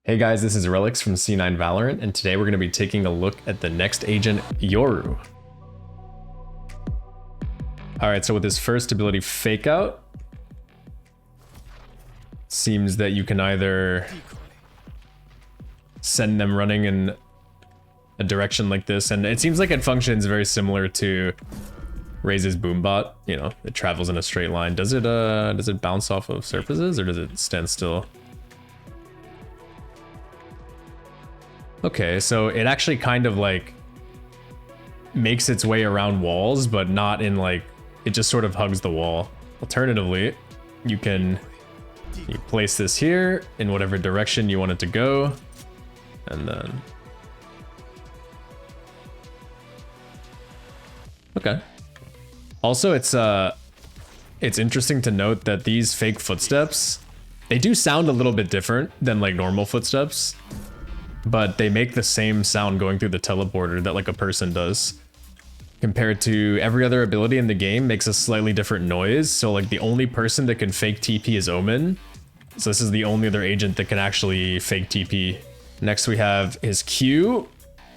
Hey guys, this is Relyks from C9 Valorant, and today we're going to be taking a look at the next agent, Yoru. Alright, so with his first ability, Fake Out, seems that you can either send them running in a direction like this, and it seems like it functions very similar to Raze's Boombot. You know, it travels in a straight line. Does it bounce off of surfaces, or does it stand still? Okay, so it actually kind of like makes its way around walls, but not in like, it just sort of hugs the wall. Alternatively, you place this here in whatever direction you want it to go, and then... Okay. Also, it's interesting to note that these fake footsteps, they do sound a little bit different than like normal footsteps, but they make the same sound going through the teleporter that like a person does. Compared to every other ability in the game makes a slightly different noise. So like the only person that can fake TP is Omen. So this is the only other agent that can actually fake TP. Next we have his Q,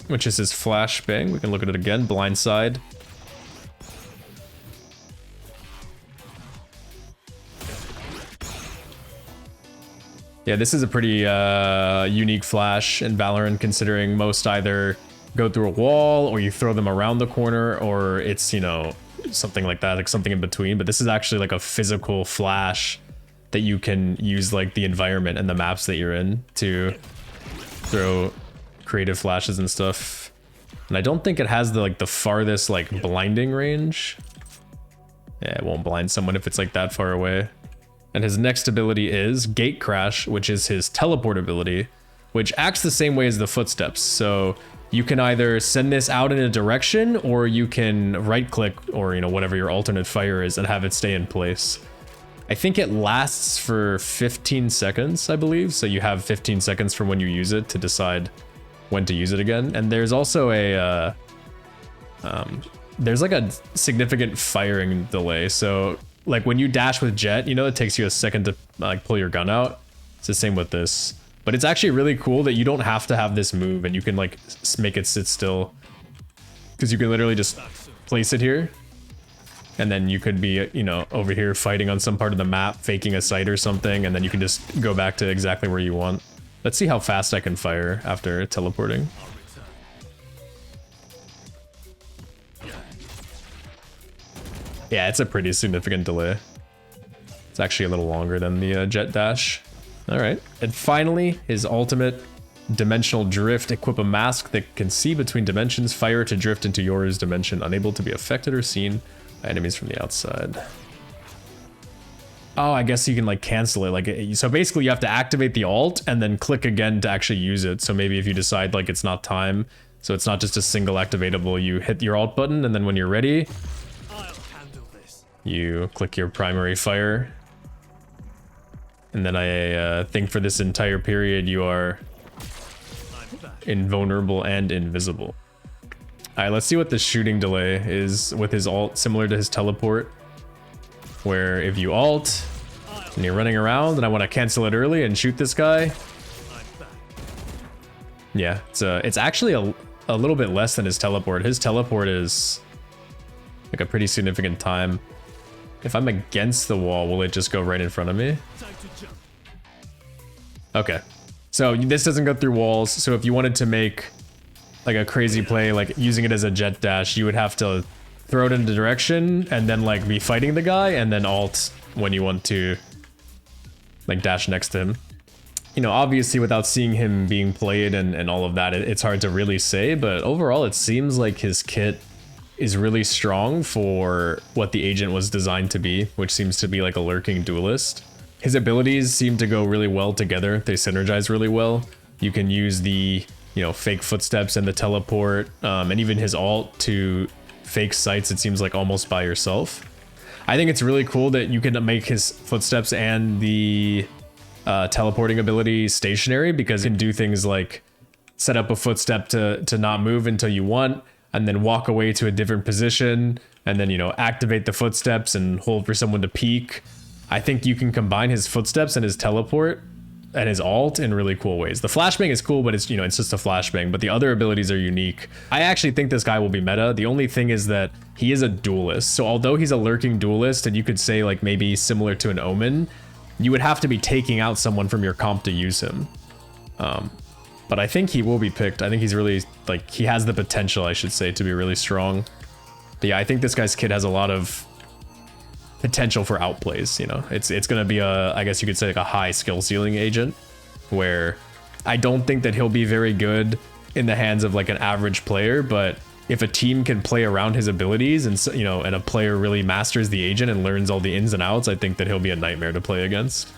which is his flashbang. We can look at it again, blindside. Yeah, this is a pretty unique flash in Valorant, considering most either go through a wall or you throw them around the corner, or it's, you know, something like that, like something in between. But this is actually like a physical flash that you can use like the environment and the maps that you're in to throw creative flashes and stuff. And I don't think it has the like the farthest like blinding range. Yeah, it won't blind someone if it's like that far away. And his next ability is Gate Crash, which is his teleport ability, which acts the same way as the footsteps. So you can either send this out in a direction, or you can right click, or you know, whatever your alternate fire is, and have it stay in place. I think it lasts for 15 seconds, I believe. So you have 15 seconds from when you use it to decide when to use it again. And there's also a there's like a significant firing delay. So like when you dash with Jet, you know, it takes you a second to like pull your gun out. It's the same with this, but it's actually really cool that you don't have to have this move, and you can like make it sit still, because you can literally just place it here, and then you could be, you know, over here fighting on some part of the map, faking a site or something, and then you can just go back to exactly where you want. Let's see how fast I can fire after teleporting. Yeah, it's a pretty significant delay. It's actually a little longer than the jet dash. All right, and finally, his ultimate, Dimensional Drift. Equip a mask that can see between dimensions. Fire to drift into Yoru's dimension, unable to be affected or seen by enemies from the outside. Oh, I guess you can like cancel it. Like, so basically you have to activate the alt and then click again to actually use it. So maybe if you decide like it's not time, so it's not just a single activatable, you hit your alt button, and then when you're ready, you click your primary fire, and then I think for this entire period you are invulnerable and invisible. Alright, let's see what the shooting delay is with his alt, similar to his teleport, where if you alt and you're running around and I want to cancel it early and shoot this guy, yeah, it's actually a little bit less than his teleport. His teleport is like a pretty significant time. If I'm against the wall, will it just go right in front of me? Okay, so this doesn't go through walls. So if you wanted to make like a crazy play, like using it as a jet dash, you would have to throw it in the direction and then like be fighting the guy, and then alt when you want to like dash next to him. You know, obviously without seeing him being played and all of that, it's hard to really say, but overall it seems like his kit is really strong for what the agent was designed to be, which seems to be like a lurking duelist. His abilities seem to go really well together. They synergize really well. You can use the, you know, fake footsteps and the teleport, and even his alt to fake sites, it seems like almost by yourself. I think it's really cool that you can make his footsteps and the teleporting ability stationary, because you can do things like set up a footstep to not move until you want, and then walk away to a different position, and then, you know, activate the footsteps and hold for someone to peek. I think you can combine his footsteps and his teleport and his alt in really cool ways. The flashbang is cool, but it's, you know, it's just a flashbang, but the other abilities are unique. I actually think this guy will be meta. The only thing is that he is a duelist. So although he's a lurking duelist, and you could say like maybe similar to an Omen, you would have to be taking out someone from your comp to use him. But I think he will be picked. I think he's really, like, he has the potential, I should say, to be really strong. But yeah, I think this guy's kit has a lot of potential for outplays, you know. It's going to be a, I guess you could say, like a high skill ceiling agent, where I don't think that he'll be very good in the hands of like an average player, but if a team can play around his abilities and, you know, and a player really masters the agent and learns all the ins and outs, I think that he'll be a nightmare to play against.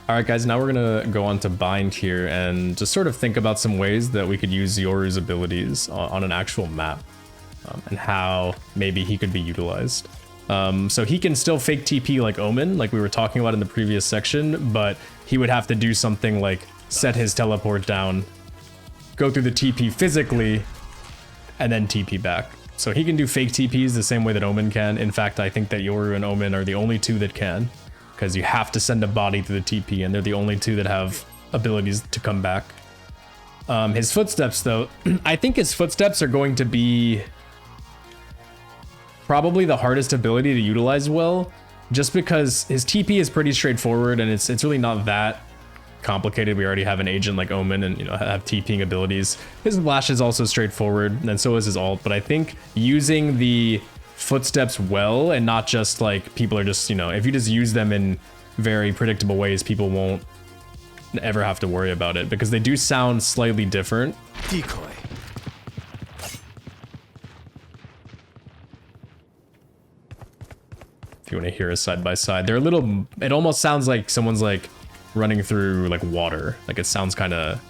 All right, guys, now we're going to go on to bind here and just sort of think about some ways that we could use Yoru's abilities on an actual map, and how maybe he could be utilized. So he can still fake TP like Omen, like we were talking about in the previous section, but he would have to do something like set his teleport down, go through the TP physically, and then TP back. So he can do fake TPs the same way that Omen can. In fact, I think that Yoru and Omen are the only two that can, because you have to send a body through the TP, and they're the only two that have abilities to come back. His footsteps, though, I think his footsteps are going to be probably the hardest ability to utilize well, just because his TP is pretty straightforward, and it's really not that complicated. We already have an agent like Omen and, you know, have TPing abilities. His flash is also straightforward, and so is his ult, but I think using the footsteps well, and not just like people are just, you know, if you just use them in very predictable ways, people won't ever have to worry about it, because they do sound slightly different. Decoy. If you want to hear a side by side, they're a little, it almost sounds like someone's like running through like water. Like it sounds kind of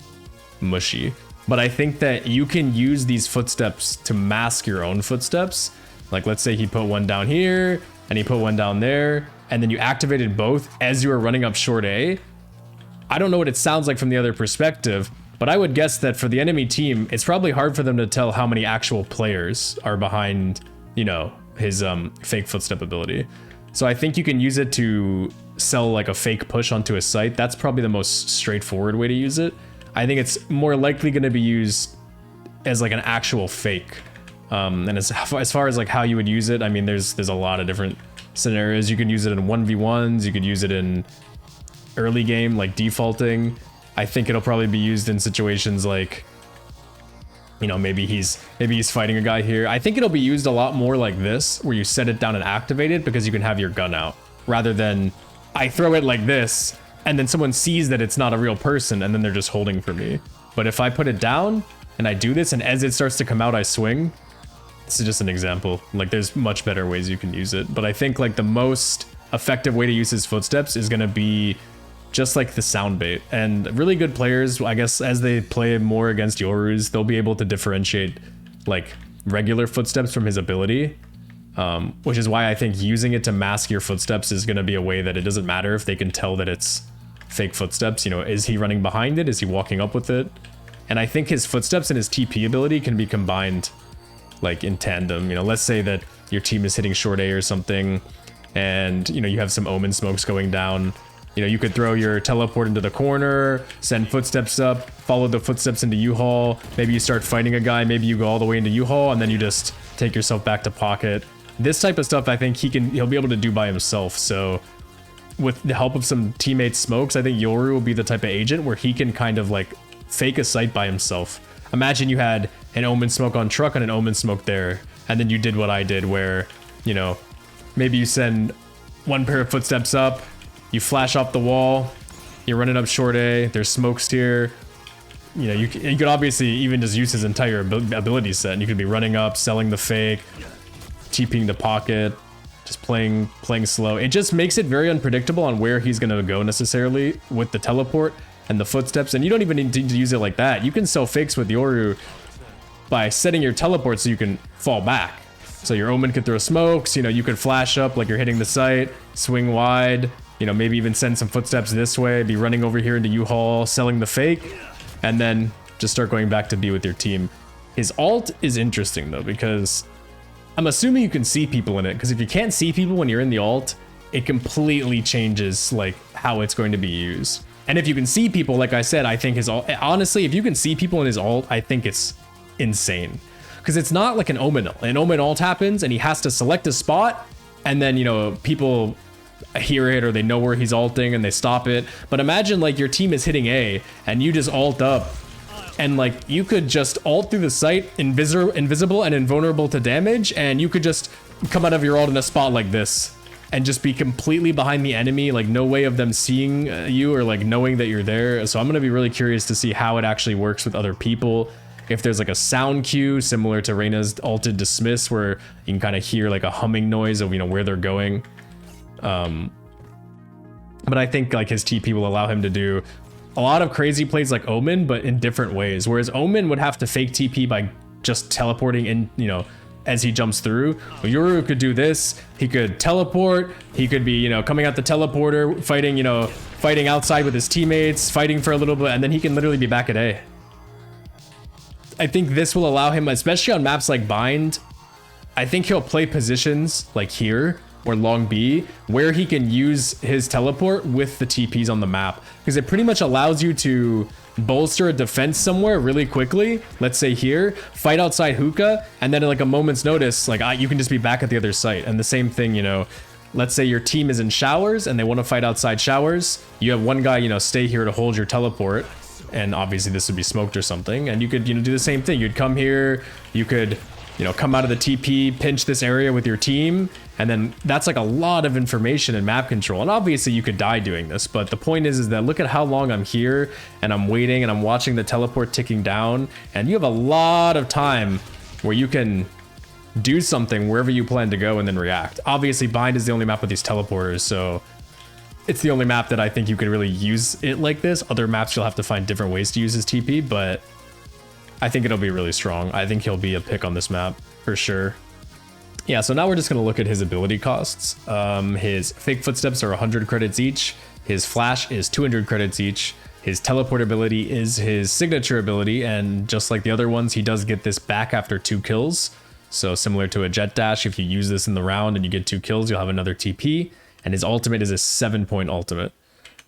mushy, but I think that you can use these footsteps to mask your own footsteps. Like, let's say he put one down here and he put one down there, and then you activated both as you were running up short A. I don't know what it sounds like from the other perspective, but I would guess that for the enemy team, it's probably hard for them to tell how many actual players are behind, you know, his fake footstep ability. So I think you can use it to sell like a fake push onto a site. That's probably the most straightforward way to use it. I think it's more likely going to be used as like an actual fake. And as far as like how you would use it, I mean, there's a lot of different scenarios. You can use it in 1v1s, you could use it in early game, like defaulting. I think it'll probably be used in situations like, you know, maybe he's fighting a guy here. I think it'll be used a lot more like this, where you set it down and activate it, because you can have your gun out, rather than I throw it like this and then someone sees that it's not a real person and then they're just holding for me. But if I put it down and I do this, and as it starts to come out, I swing. This is just an example. Like, there's much better ways you can use it, but I think like the most effective way to use his footsteps is going to be just like the sound bait. And really good players, I guess, as they play more against Yoru's, they'll be able to differentiate like regular footsteps from his ability, which is why I think using it to mask your footsteps is going to be a way that it doesn't matter if they can tell that it's fake footsteps. You know, is he running behind it? Is he walking up with it? And I think his footsteps and his TP ability can be combined like in tandem. You know, let's say that your team is hitting short A or something, and, you know, you have some Omen smokes going down. You know, you could throw your teleport into the corner, send footsteps up, follow the footsteps into U-Haul. Maybe you start fighting a guy, maybe you go all the way into U-Haul, and then you just take yourself back to pocket. This type of stuff, I think he'll be able to do by himself. So with the help of some teammate smokes, I think Yoru will be the type of agent where he can kind of like fake a site by himself. Imagine you had an Omen smoke on truck and an Omen smoke there, and then you did what I did, where, you know, maybe you send one pair of footsteps up, you flash off the wall, you're running up short A, there's smokes here. You know, you could obviously even just use his entire ability set, and you could be running up, selling the fake, TPing the pocket, just playing slow. It just makes it very unpredictable on where he's going to go necessarily with the teleport and the footsteps. And you don't even need to use it like that. You can sell fakes with Yoru by setting your teleport so you can fall back. So your Omen could throw smokes, you know, you could flash up like you're hitting the site, swing wide, you know, maybe even send some footsteps this way, be running over here into U-Haul, selling the fake, and then just start going back to be with your team. His alt is interesting though, because I'm assuming you can see people in it, because if you can't see people when you're in the alt, it completely changes like how it's going to be used. And if you can see people, like I said, I think his ult, honestly, if you can see people in his ult, I think it's insane. Because it's not like an Omen ult. An Omen ult happens and he has to select a spot, and then, you know, people hear it or they know where he's ulting and they stop it. But imagine like your team is hitting A and you just ult up, and like you could just ult through the site, invisible and invulnerable to damage, and you could just come out of your ult in a spot like this and just be completely behind the enemy, like no way of them seeing you or like knowing that you're there. So I'm gonna be really curious to see how it actually works with other people. If there's like a sound cue similar to Reyna's ulted dismiss, where you can kind of hear like a humming noise of, you know, where they're going. But I think like his TP will allow him to do a lot of crazy plays like Omen, but in different ways. Whereas Omen would have to fake TP by just teleporting in, you know, as he jumps through. Well, Yoru could do this. He could teleport. He could be, you know, coming out the teleporter, fighting, you know, fighting outside with his teammates, fighting for a little bit, and then he can literally be back at A. I think this will allow him, especially on maps like Bind, I think he'll play positions like here or long B where he can use his teleport with the TPs on the map, because it pretty much allows you to bolster a defense somewhere really quickly. Let's say here, fight outside hookah, and then at like a moment's notice, like you can just be back at the other site. And the same thing, you know, let's say your team is in showers and they want to fight outside showers. You have one guy, you know, stay here to hold your teleport. And obviously this would be smoked or something. And you could, you know, do the same thing. You'd come here, you could, you know, come out of the TP, pinch this area with your team. And then that's like a lot of information and map control. And obviously you could die doing this, but the point is that look at how long I'm here and I'm waiting and I'm watching the teleport ticking down. And you have a lot of time where you can do something wherever you plan to go and then react. Obviously Bind is the only map with these teleporters, so it's the only map that I think you can really use it like this. Other maps you'll have to find different ways to use his TP, but I think it'll be really strong. I think he'll be a pick on this map for sure. Yeah, so now we're just gonna look at his ability costs. His fake footsteps are 100 credits each. His flash is 200 credits each. His teleport ability is his signature ability, and just like the other ones, he does get this back after 2 kills. So similar to a jet dash, if you use this in the round and you get 2 kills, you'll have another TP. And his ultimate is a 7-point ultimate.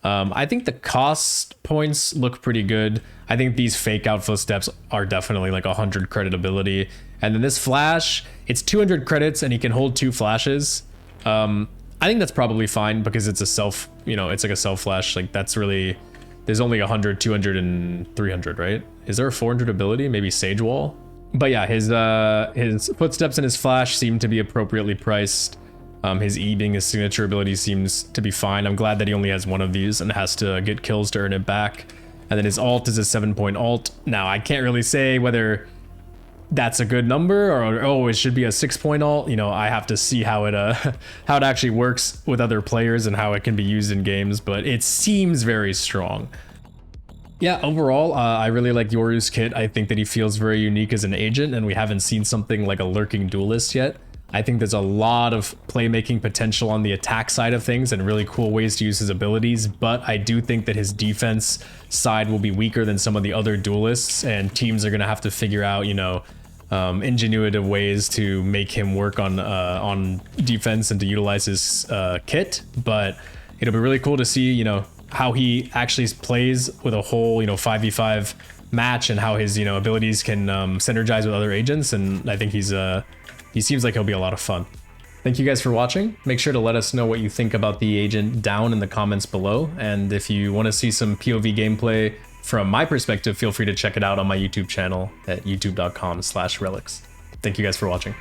I think the cost points look pretty good. I think these fake out footsteps are definitely like 100 credit ability. And then this flash, it's 200 credits and he can hold 2 flashes. I think that's probably fine because it's a self, you know, it's like a self flash. Like that's really, there's only 100, 200, and 300, right? Is there a 400 ability? Maybe Sage Wall? But yeah, his footsteps and his flash seem to be appropriately priced. His E being his signature ability seems to be fine. I'm glad that he only has one of these and has to get kills to earn it back. And then his ult is a 7-point ult. Now, I can't really say whether that's a good number or, oh, it should be a 6-point ult. You know, I have to see how it actually works with other players and how it can be used in games, but it seems very strong. Yeah, overall, I really like Yoru's kit. I think that he feels very unique as an agent, and we haven't seen something like a lurking duelist yet. I think there's a lot of playmaking potential on the attack side of things and really cool ways to use his abilities, but I do think that his defense side will be weaker than some of the other duelists, and teams are going to have to figure out, you know, ingenuitive ways to make him work on defense and to utilize his kit. But it'll be really cool to see, you know, how he actually plays with a whole, you know, 5v5 match and how his, you know, abilities can synergize with other agents. And I think he seems like he'll be a lot of fun. Thank you guys for watching. Make sure to let us know what you think about the agent down in the comments below. And if you want to see some POV gameplay from my perspective, feel free to check it out on my YouTube channel at youtube.com/Relyks. Thank you guys for watching.